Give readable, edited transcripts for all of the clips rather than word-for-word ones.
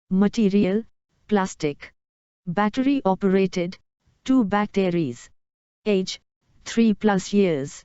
Material, plastic. Battery operated, 2 batteries. Age, 3+ years.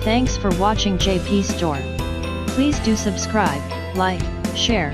Thanks for watching JP Store. Please do subscribe, like, share,